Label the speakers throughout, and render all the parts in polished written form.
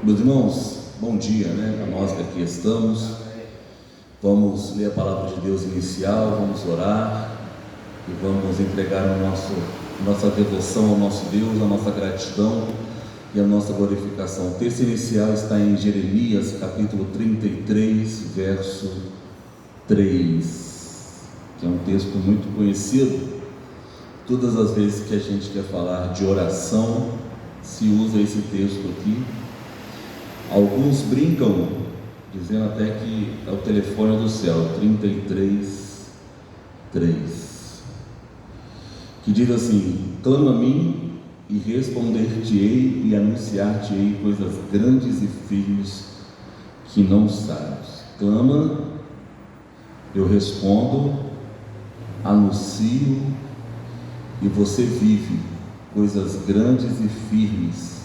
Speaker 1: Meus irmãos, bom dia, para nós que aqui estamos. Vamos ler a palavra de Deus inicial, vamos orar e vamos entregar nossa devoção ao nosso Deus, a nossa gratidão e a nossa glorificação. O texto inicial está em Jeremias, capítulo 33, verso 3, que é um texto muito conhecido. Todas as vezes que a gente quer falar de oração, se usa esse texto aqui. Alguns brincam, dizendo até que é o telefone do céu, 33:3, que diz assim: clama a mim e responder-te-ei e anunciar-te-ei coisas grandes e firmes que não sabes. Clama, eu respondo, anuncio e você vive coisas grandes e firmes,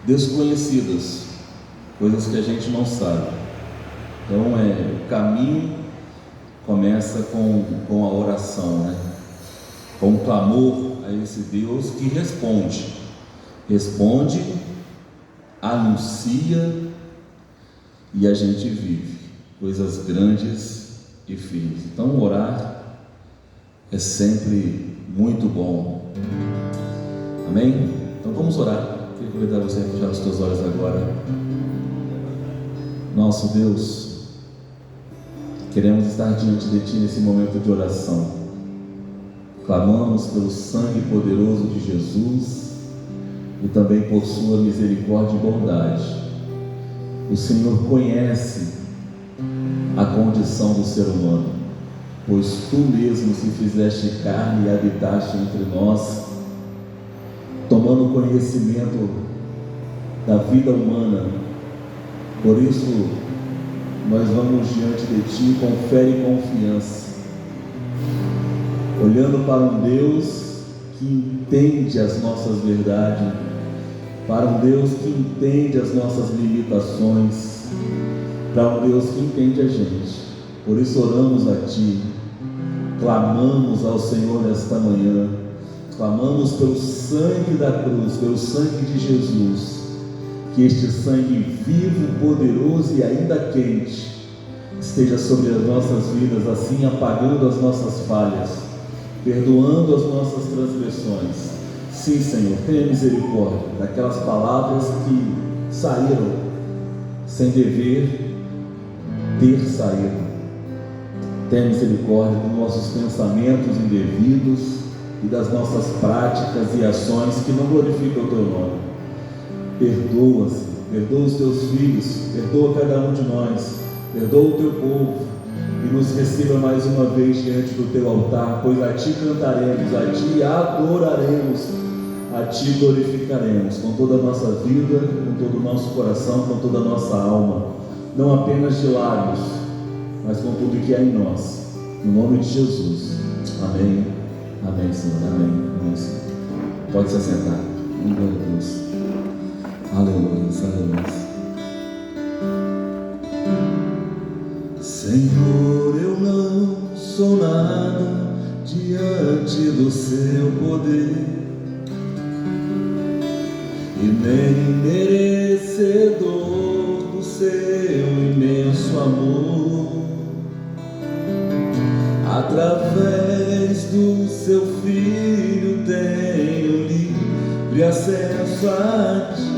Speaker 1: desconhecidas, coisas que a gente não sabe. Então o caminho começa com a oração, com o clamor a esse Deus que responde, anuncia e a gente vive coisas grandes e firmes. Então orar é sempre muito bom. Amém? Então vamos orar. Queria convidar você a fechar os teus olhos agora. Nosso Deus, queremos estar diante de Ti nesse momento de oração. Clamamos pelo sangue poderoso de Jesus e também por Sua misericórdia e bondade. O Senhor conhece a condição do ser humano, pois Tu mesmo se fizeste carne e habitaste entre nós, tomando conhecimento da vida humana. Por isso, nós vamos diante de Ti com fé e confiança, olhando para um Deus que entende as nossas verdades, para um Deus que entende as nossas limitações, para um Deus que entende a gente. Por isso oramos a Ti, clamamos ao Senhor nesta manhã, clamamos pelo sangue da cruz, pelo sangue de Jesus, que este sangue vivo, poderoso e ainda quente esteja sobre as nossas vidas, assim apagando as nossas falhas, perdoando as nossas transgressões. Sim, Senhor, tenha misericórdia daquelas palavras que saíram sem dever ter saído. Tenha misericórdia dos nossos pensamentos indevidos e das nossas práticas e ações que não glorificam o Teu nome. Perdoa-se, perdoa os Teus filhos, perdoa cada um de nós, perdoa o Teu povo e nos receba mais uma vez diante do Teu altar, pois a Ti cantaremos, a Ti adoraremos, a Ti glorificaremos com toda a nossa vida, com todo o nosso coração, com toda a nossa alma, não apenas de lábios, mas com tudo que há em nós, no nome de Jesus. Amém. Amém, Senhor. Amém. Amém, Senhor. Pode se assentar. Glória a Deus. Aleluia, aleluia. Senhor, eu não sou nada diante do Seu poder, e nem merecedor do Seu imenso amor. Através do Seu Filho tenho livre acesso a Ti,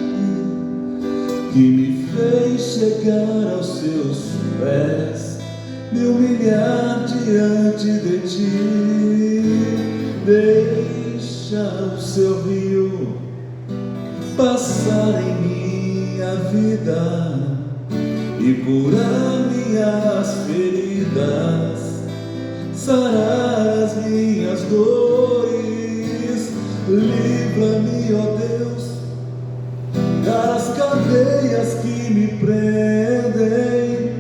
Speaker 1: que me fez chegar aos Seus pés, me humilhar diante de Ti. Deixa o Seu rio passar em minha vida e curar minhas feridas, sarar as minhas dores. Livra-me, ó Deus, das cadeias que me prendem.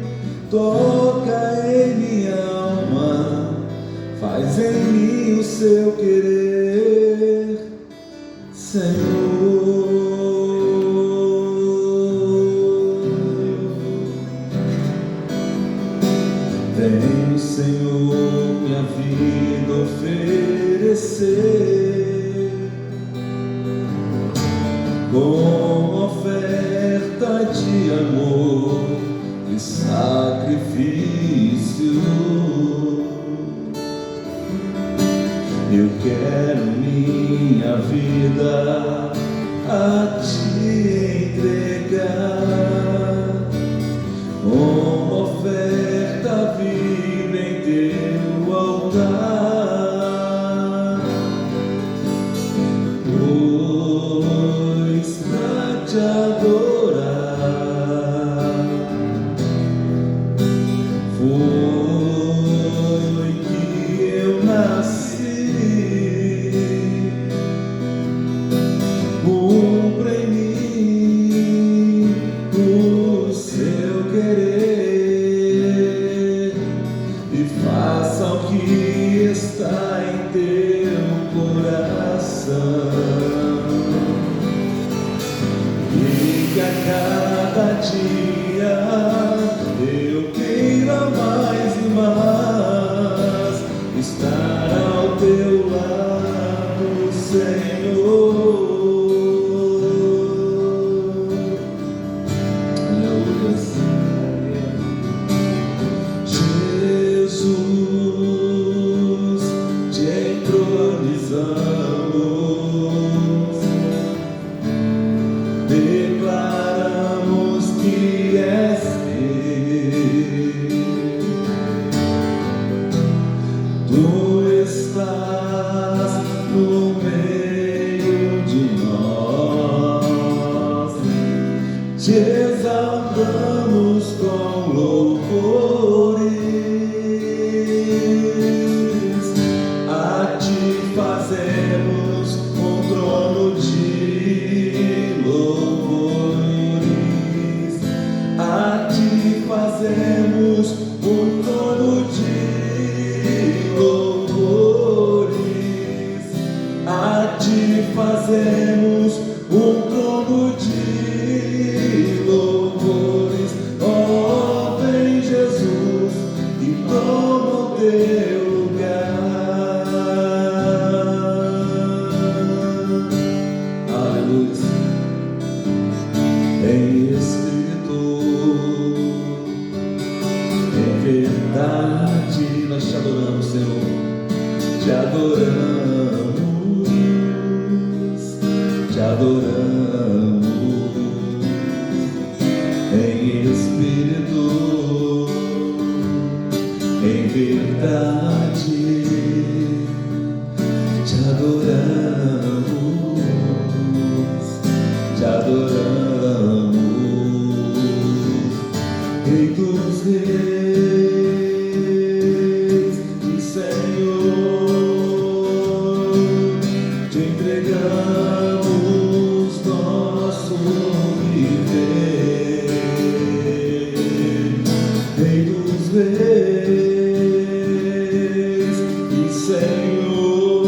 Speaker 1: Toca em minha alma, faz em mim o Seu querer, Senhor. Vem, Senhor, minha vida oferecer como oferta oferta de amor e sacrifício. Eu quero minha vida a te entregar, uma oferta viva em teu altar, pois pra te adorar foi que eu nasci. Cumpra em mim o seu querer e faça o que está em teu coração, e que a cada dia eu queira mais e mais estar ao teu lado, Senhor. Jesus, te entronizamos, declaramos que és Deus. Tu estás no meio de nós, te exaltamos com louvores, a ti fazemos um trono de louvores, a ti fazemos um trono de louvores, a ti fazemos um trono de louvores. Oh, vem Jesus e toma o teu lugar. Aleluia. Em espírito, em verdade, nós te adoramos, Senhor. Te adoramos, te adoramos. Em espírito, em verdade, te adoramos, te adoramos. Rei dos reis e Senhor, te entregamos nosso viver. Rei dos reis e Senhor,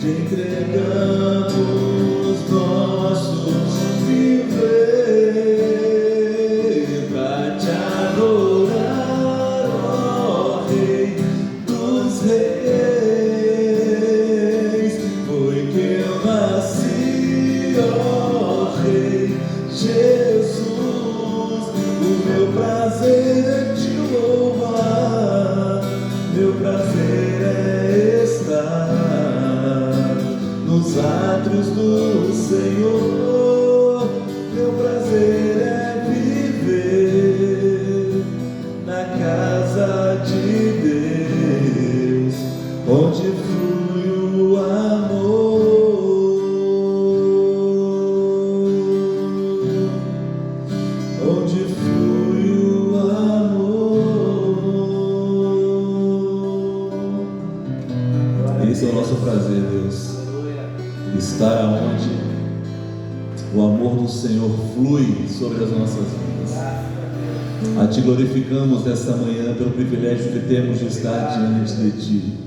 Speaker 1: te entregamos nossos viver pra te adorar, ó Rei dos reis. Foi que eu nasci, ó Rei Jesus. O meu prazer é te louvar, meu prazer é estar nos átrios do Senhor. Meu prazer é viver na casa de Deus, onde flui o amor, onde flui o amor. Esse é o nosso prazer, Deus, estar onde o amor do Senhor flui sobre as nossas vidas. A Te glorificamos nesta manhã pelo privilégio que temos de estar diante de Ti.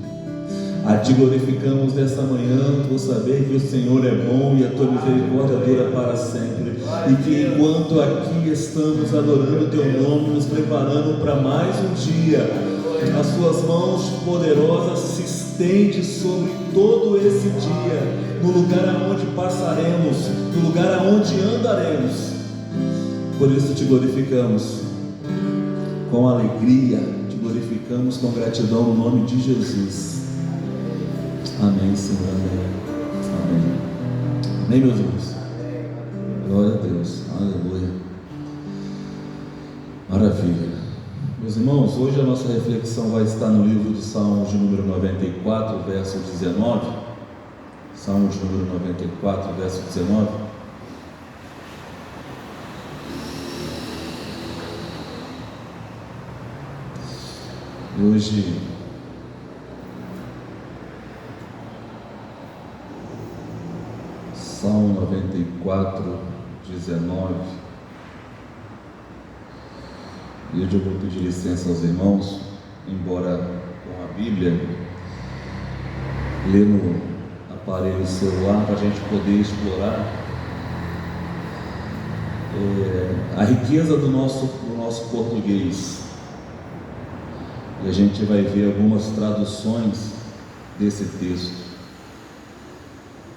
Speaker 1: A Te glorificamos nesta manhã por saber que o Senhor é bom e a Tua misericórdia dura para sempre, e que enquanto aqui estamos adorando o Teu nome, nos preparando para mais um dia, as suas mãos poderosas se estendem sobre todo esse dia, no lugar aonde passaremos, no lugar aonde andaremos. Por isso te glorificamos com alegria, te glorificamos com gratidão no nome de Jesus. Amém, Senhor, amém. Amém. Amém, meus irmãos. Glória a Deus, aleluia. Maravilha. Meus irmãos, hoje a nossa reflexão vai estar no livro de Salmos de número 94, verso 19. Salmos de número 94, verso 19. E hoje Salmo 94, 19. E hoje eu vou pedir licença aos irmãos, embora com a Bíblia, ler no aparelho celular para a gente poder explorar a riqueza do nosso português. E a gente vai ver algumas traduções desse texto.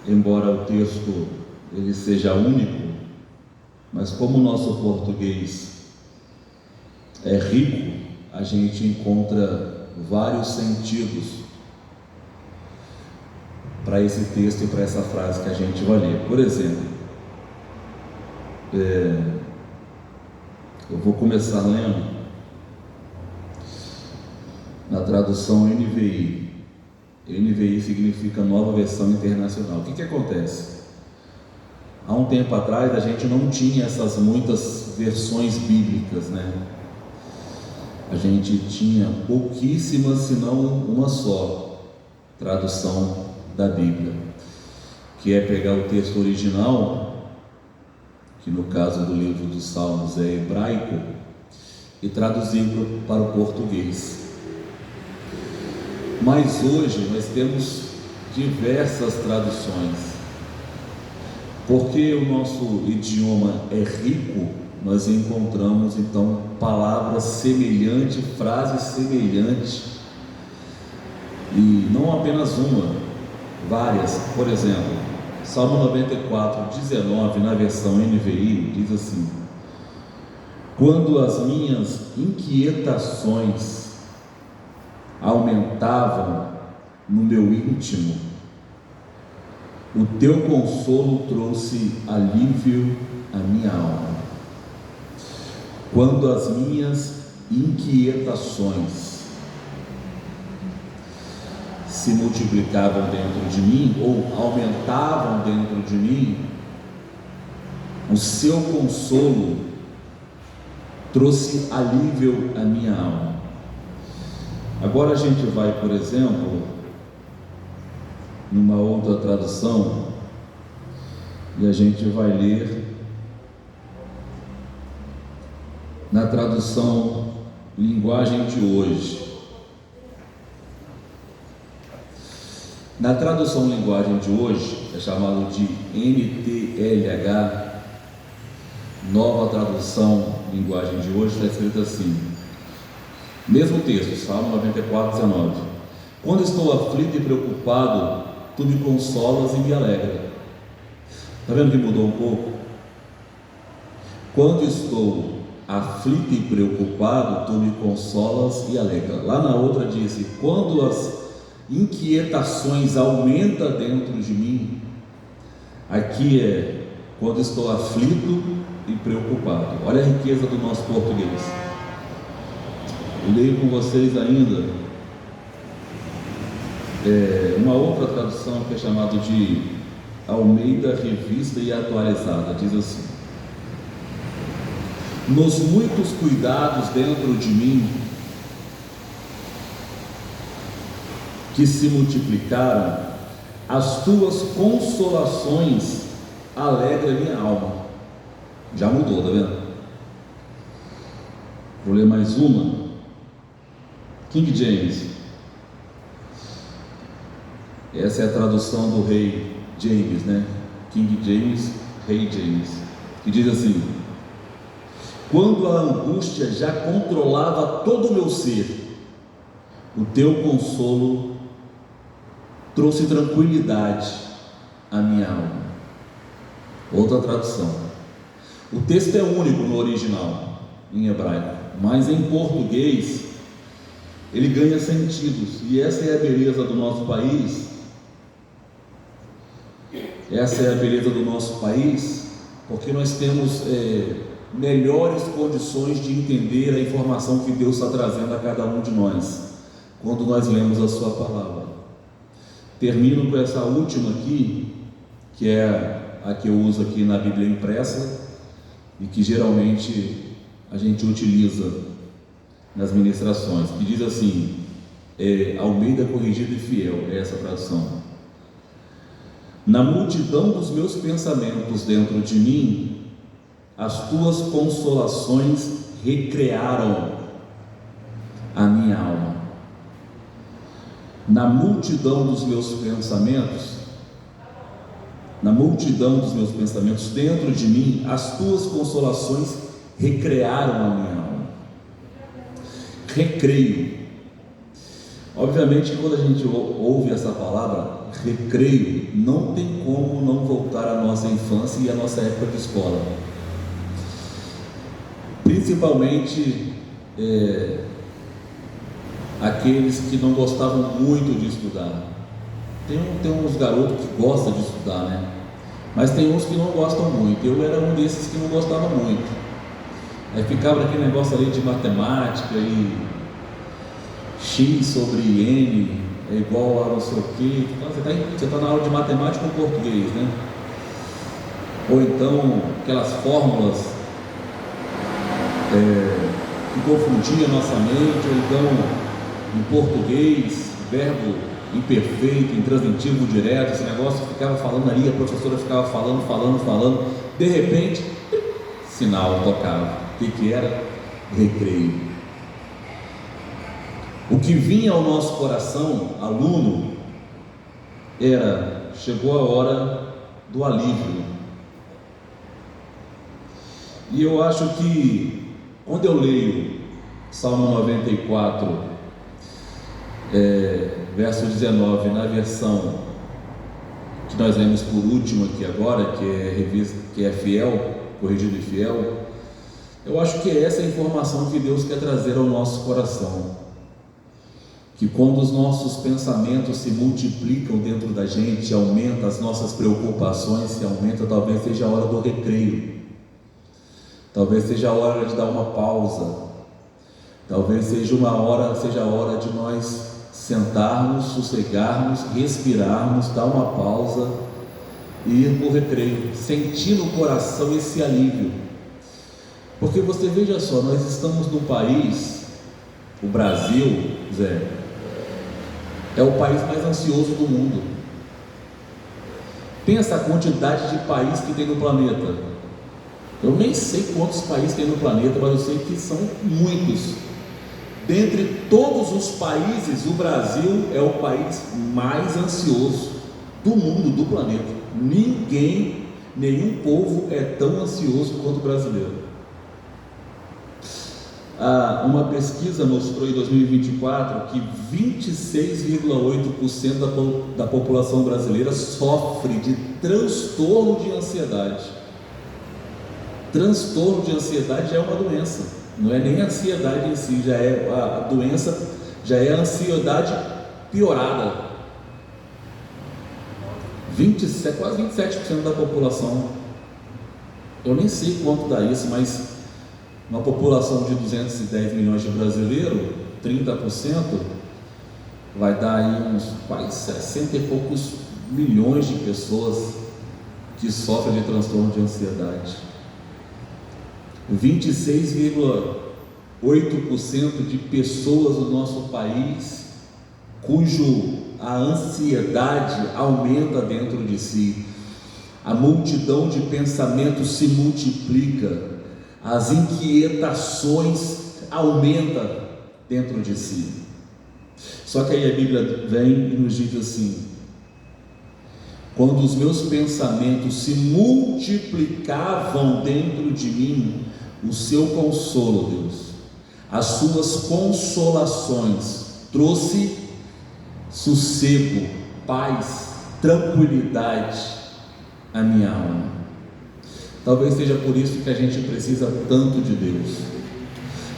Speaker 1: Embora o texto ele seja único, mas como o nosso português é rico, a gente encontra vários sentidos para esse texto e para essa frase que a gente vai ler. Por exemplo, eu vou começar lendo na tradução NVI. NVI significa Nova Versão Internacional. O que acontece? Há um tempo atrás a gente não tinha essas muitas versões bíblicas, né? A gente tinha pouquíssimas, se não uma só tradução da Bíblia, que é pegar o texto original, que no caso do livro dos Salmos é hebraico, e traduzir para o português. Mas hoje nós temos diversas traduções, porque o nosso idioma é rico. Nós encontramos então palavras semelhantes, frases semelhantes, e não apenas uma, várias. Por exemplo, Salmo 94, 19, na versão NVI, diz assim: quando as minhas inquietações aumentavam no meu íntimo, o teu consolo trouxe alívio à minha alma. Quando as minhas inquietações se multiplicavam dentro de mim, ou aumentavam dentro de mim, o seu consolo trouxe alívio à minha alma. Agora a gente vai, por exemplo, numa outra tradução, e a gente vai ler na tradução Linguagem de Hoje. Na tradução Linguagem de Hoje, é chamado de NTLH, Nova Tradução Linguagem de Hoje, está escrito assim, mesmo texto, Salmo 94, 19: quando estou aflito e preocupado, tu me consolas e me alegra. Está vendo que mudou um pouco? Quando estou aflito e preocupado, tu me consolas e alegra. Lá na outra disse: quando as inquietações aumentam dentro de mim. Aqui é quando estou aflito e preocupado. Olha a riqueza do nosso português. Eu leio com vocês ainda uma outra tradução que é chamada de Almeida Revista e Atualizada. Diz assim: nos muitos cuidados dentro de mim que se multiplicaram, as tuas consolações alegram minha alma. Já mudou, tá vendo? Vou ler mais uma. King James. Essa é a tradução do rei James, né? King James, rei James, que diz assim: quando a angústia já controlava todo o meu ser, o teu consolo trouxe tranquilidade à minha alma. Outra tradução. O texto é único no original, em hebraico, mas em português ele ganha sentidos, e essa é a beleza do nosso país. Essa é a beleza do nosso país, porque nós temos melhores condições de entender a informação que Deus está trazendo a cada um de nós, quando nós lemos a sua palavra. Termino com essa última aqui, que é a que eu uso aqui na Bíblia impressa, e que geralmente a gente utiliza nas ministrações, que diz assim, Almeida Corrigida e Fiel, é essa a tradução. Na multidão dos meus pensamentos dentro de mim, as tuas consolações recrearam a minha alma. Na multidão dos meus pensamentos, dentro de mim, as tuas consolações recrearam a minha alma. Recreio. Obviamente, quando a gente ouve essa palavra, recreio, não tem como não voltar à nossa infância e à nossa época de escola. Principalmente aqueles que não gostavam muito de estudar. Tem uns garotos que gostam de estudar, né? Mas tem uns que não gostam muito. Eu era um desses que não gostava muito. Aí ficava aquele negócio ali de matemática e x sobre n é igual a não sei o que. Então, você está na aula de matemática ou português, né? Ou então aquelas fórmulas que confundiam a nossa mente, ou então em português, verbo imperfeito, intransitivo direto, esse negócio ficava falando ali, a professora ficava falando, de repente, sinal tocava. O que era? Recreio. O que vinha ao nosso coração, aluno, chegou a hora do alívio. E eu acho que, quando eu leio Salmo 94, verso 19, na versão que nós lemos por último aqui agora, que é fiel, corrigido e fiel, eu acho que é essa a informação que Deus quer trazer ao nosso coração. Que quando os nossos pensamentos se multiplicam dentro da gente, aumenta as nossas preocupações, se aumenta, talvez seja a hora do recreio, talvez seja a hora de dar uma pausa, talvez seja a hora de nós sentarmos, sossegarmos, respirarmos, dar uma pausa e ir para o recreio, sentir no coração esse alívio. Porque você veja só, nós estamos num país, o Brasil, Zé, é o país mais ansioso do mundo. Pensa a quantidade de países que tem no planeta. Eu nem sei quantos países tem no planeta, mas eu sei que são muitos. Dentre todos os países, o Brasil é o país mais ansioso do mundo, do planeta. Nenhum povo é tão ansioso quanto o brasileiro. Uma pesquisa mostrou em 2024 que 26,8% da população brasileira sofre de transtorno de ansiedade. Transtorno de ansiedade já é uma doença, não é nem a ansiedade em si, já é a doença, já é a ansiedade piorada. Quase 27% da população, eu nem sei quanto dá isso, mas uma população de 210 milhões de brasileiros, 30%, vai dar aí uns quase 60 e poucos milhões de pessoas que sofrem de transtorno de ansiedade. 26,8% de pessoas no nosso país a ansiedade aumenta dentro de si, a multidão de pensamentos se multiplica, as inquietações aumentam dentro de si. Só que aí a Bíblia vem e nos diz assim: quando os meus pensamentos se multiplicavam dentro de mim, o seu consolo, Deus, as suas consolações trouxe sossego, paz, tranquilidade à minha alma. Talvez seja por isso que a gente precisa tanto de Deus.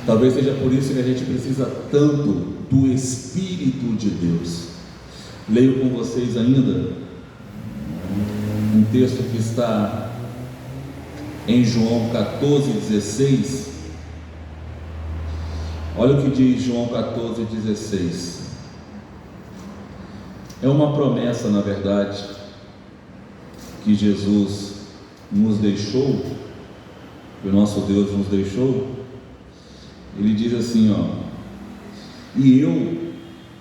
Speaker 1: Talvez seja por isso que a gente precisa tanto do Espírito de Deus. Leio com vocês ainda um texto que está em João 14,16. Olha o que diz João 14,16. É uma promessa, na verdade, que Jesus nos deixou, que o nosso Deus nos deixou. Ele diz assim, e eu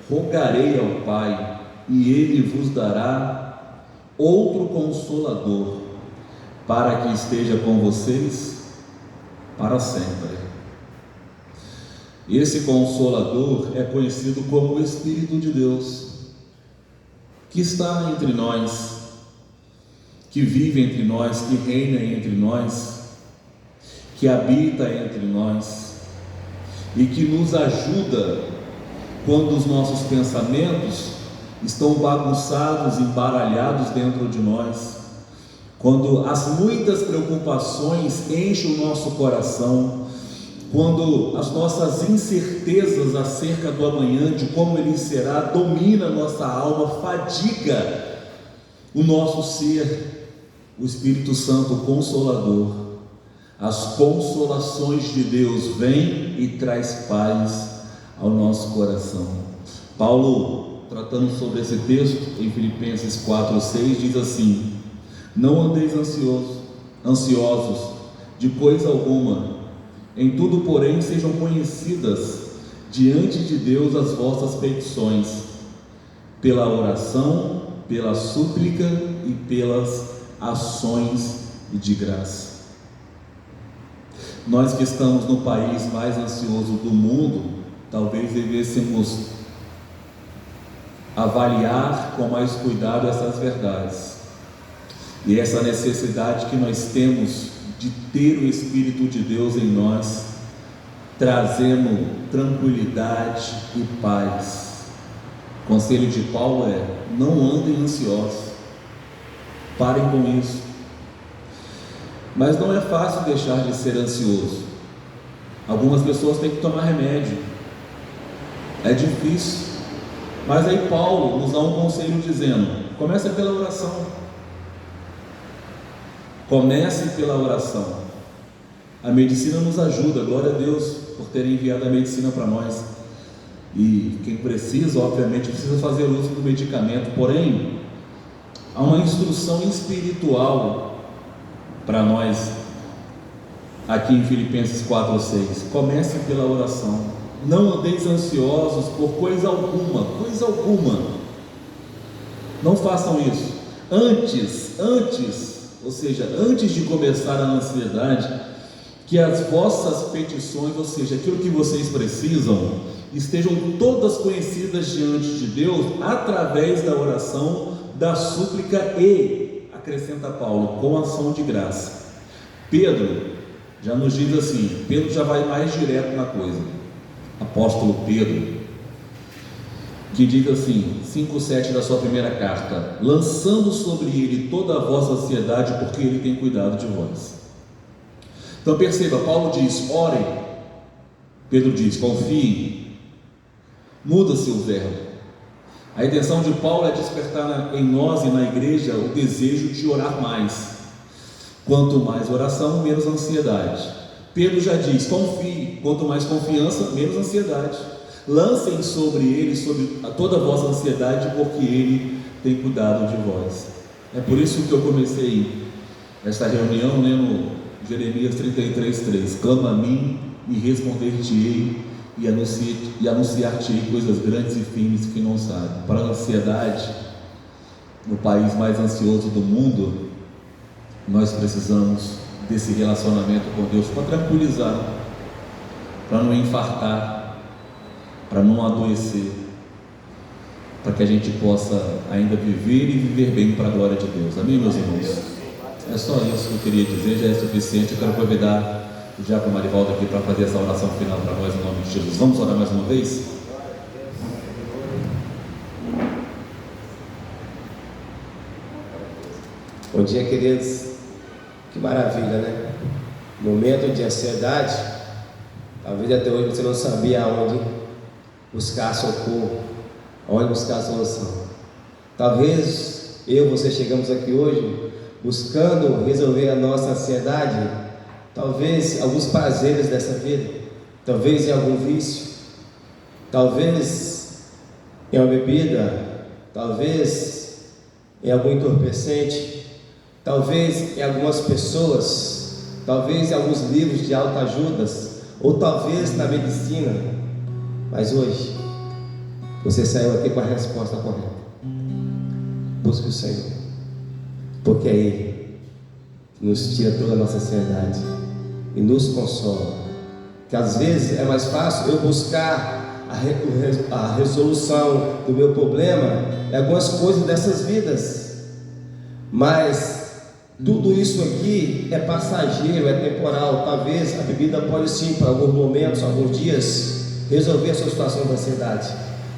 Speaker 1: rogarei ao Pai, e Ele vos dará outro Consolador, para que esteja com vocês para sempre. Esse Consolador é conhecido como o Espírito de Deus, que está entre nós, que vive entre nós, que reina entre nós, que habita entre nós, e que nos ajuda quando os nossos pensamentos estão bagunçados, embaralhados dentro de nós, quando as muitas preocupações enchem o nosso coração, quando as nossas incertezas acerca do amanhã, de como ele será, domina a nossa alma, fadiga o nosso ser. O Espírito Santo Consolador, as consolações de Deus vêm e traz paz ao nosso coração. Paulo, tratando sobre esse texto em Filipenses 4:6, diz assim: não andeis ansiosos de coisa alguma, em tudo, porém, sejam conhecidas diante de Deus as vossas petições, pela oração, pela súplica e pelas ações de graça. Nós que estamos no país mais ansioso do mundo, talvez devêssemos avaliar com mais cuidado essas verdades e essa necessidade que nós temos de ter o Espírito de Deus em nós, trazendo tranquilidade e paz. O conselho de Paulo é: não andem ansiosos, parem com isso. Mas não é fácil deixar de ser ansioso. Algumas pessoas têm que tomar remédio, é difícil. Mas aí Paulo nos dá um conselho dizendo: comece pela oração. Comece pela oração. A medicina nos ajuda, glória a Deus por ter enviado a medicina para nós. E quem precisa, obviamente, precisa fazer uso do medicamento. Porém, há uma instrução espiritual para nós aqui em Filipenses 4:6. Comece pela oração. Não andeis ansiosos por coisa alguma. Não façam isso. Antes de começar a ansiedade, que as vossas petições, ou seja, aquilo que vocês precisam, estejam todas conhecidas diante de Deus, através da oração, da súplica e, acrescenta Paulo, com ação de graça. Pedro já nos diz assim, Pedro já vai mais direto na coisa, apóstolo Pedro, que diz assim, 5:7 da sua primeira carta: lançando sobre ele toda a vossa ansiedade, porque ele tem cuidado de vós. Então perceba, Paulo diz, orem. Pedro diz, confiem. Muda-se o verbo. A intenção de Paulo é despertar em nós e na igreja o desejo de orar mais. Quanto mais oração, menos ansiedade. Pedro já diz, confie. Quanto mais confiança, menos ansiedade. Lancem sobre ele, sobre toda a vossa ansiedade, porque ele tem cuidado de vós. É por isso que eu comecei esta reunião lendo Jeremias 33:3. Clama a mim e responder-te-ei, e anunciar-te-ei coisas grandes e firmes que não sabe. Para a ansiedade, no país mais ansioso do mundo, nós precisamos desse relacionamento com Deus para tranquilizar, para não infartar, para não adoecer, para que a gente possa ainda viver e viver bem para a glória de Deus. Amém, meus irmãos? É só isso que eu queria dizer, já é suficiente. Eu quero convidar o Diácono Marivaldo aqui para fazer essa oração final para nós, em nome de Jesus. Vamos orar mais uma vez?
Speaker 2: Bom dia, queridos. Que maravilha, né? Momento de ansiedade. Talvez até hoje você não sabia aonde buscar socorro, aonde buscar solução. Talvez você chegamos aqui hoje buscando resolver a nossa ansiedade, talvez alguns prazeres dessa vida, talvez em algum vício, talvez em uma bebida, talvez em algum entorpecente, talvez em algumas pessoas, talvez em alguns livros de autoajudas, ou talvez na medicina. Mas hoje você saiu aqui com a resposta correta. Busque o Senhor, porque é Ele que nos tira toda a nossa ansiedade e nos consola. Que às vezes é mais fácil eu buscar a resolução do meu problema em algumas coisas dessas vidas, mas tudo isso aqui é passageiro, é temporal. Talvez a bebida pode sim, para alguns momentos, alguns dias, resolver a sua situação de ansiedade.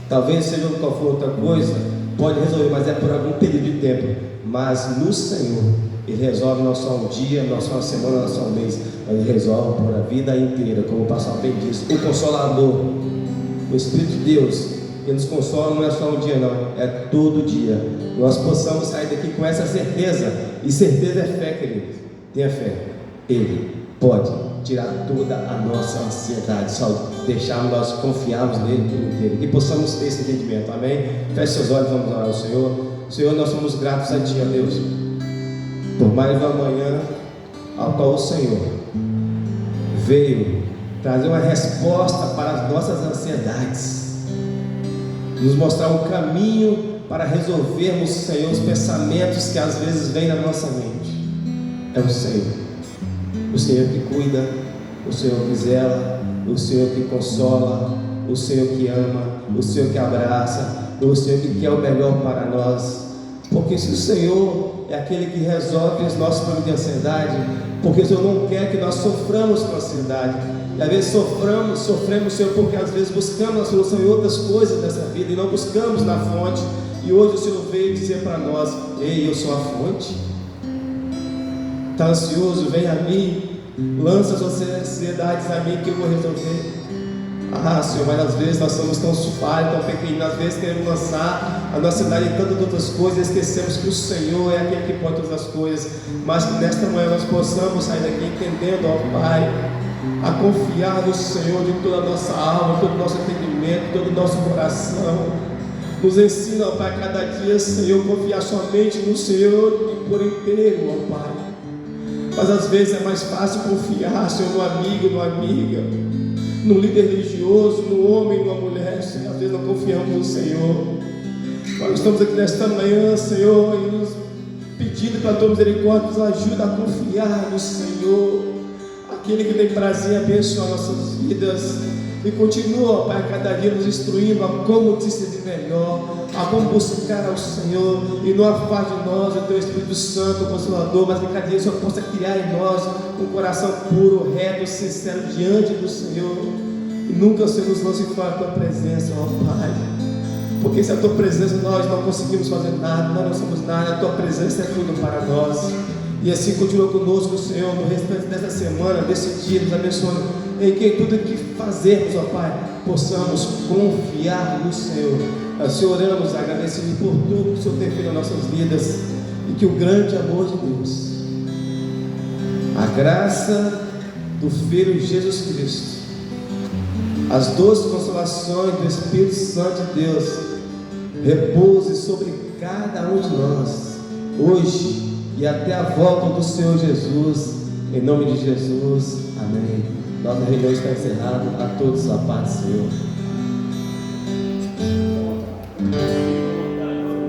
Speaker 2: Talvez seja qual for outra coisa, pode resolver, mas é por algum período de tempo. Mas no Senhor, Ele resolve não só um dia, não só uma semana, não só um mês, mas Ele resolve por a vida inteira, como o pastor bem disse. O Consolador, o Espírito de Deus, Ele nos consola, não é só um dia não, é todo dia. Nós possamos sair daqui com essa certeza, e certeza é fé, queridos. Tenha fé, Ele pode tirar toda a nossa ansiedade, só deixarmos nós confiarmos nele por inteiro, que possamos ter esse entendimento, amém? Feche seus olhos, vamos orar ao Senhor. Senhor, nós somos gratos a Ti, ó Deus, por mais uma manhã ao qual o Senhor veio trazer uma resposta para as nossas ansiedades, nos mostrar um caminho para resolvermos, Senhor, os pensamentos que às vezes vêm na nossa mente. É o Senhor que cuida, o Senhor que zela, o Senhor que consola, o Senhor que ama, o Senhor que abraça, o Senhor que quer o melhor para nós. Porque se o Senhor é aquele que resolve os nossos problemas de ansiedade, porque o Senhor não quer que nós soframos com ansiedade. E às vezes sofremos, Senhor, porque às vezes buscamos a solução em outras coisas dessa vida e não buscamos na fonte. E hoje o Senhor veio dizer para nós: ei, eu sou a fonte. Está ansioso? Vem a mim, lança as suas ansiedades a mim que eu vou resolver. Ah, Senhor, mas às vezes nós somos tão falhos, tão pequenos, às vezes queremos lançar a nossa ansiedade em tantas outras coisas, esquecemos que o Senhor é aquele que pode todas as coisas. Mas que nesta manhã nós possamos sair daqui entendendo, ó Pai, a confiar no Senhor de toda a nossa alma, todo o nosso entendimento, todo o nosso coração. Nos ensina, ó Pai, cada dia, Senhor, confiar somente no Senhor e por inteiro, ó Pai. Mas às vezes é mais fácil confiar, Senhor, no amigo, numa amiga, no líder religioso, no homem, numa mulher. Senhor, às vezes não confiamos no Senhor. Nós estamos aqui nesta manhã, Senhor, e nos pedindo para a tua misericórdia, nos ajuda a confiar no Senhor, aquele que tem prazer em abençoar nossas vidas. E continua, Pai, cada dia nos instruindo a como te servir melhor, a como buscar ao Senhor, e não afaste de nós o Teu Espírito Santo, o Consolador, mas que cada dia o Senhor possa criar em nós um coração puro, reto, sincero diante do Senhor, e nunca o Senhor nos lance fora da Tua presença, ó Pai, porque sem a Tua presença nós não conseguimos fazer nada, nós não somos nada, a Tua presença é tudo para nós. E assim continua conosco, Senhor, no restante dessa semana, desse dia, nos abençoando, em que tudo que fazermos, ó Pai, possamos confiar no Senhor. Assim oramos, agradecendo por tudo que o Senhor tem feito nas nossas vidas, e que o grande amor de Deus, a graça do Filho Jesus Cristo, as doces consolações do Espírito Santo de Deus repouse sobre cada um de nós, hoje e até a volta do Senhor Jesus, em nome de Jesus, amém. Nossa reunião está encerrada. A todos a paz do Senhor.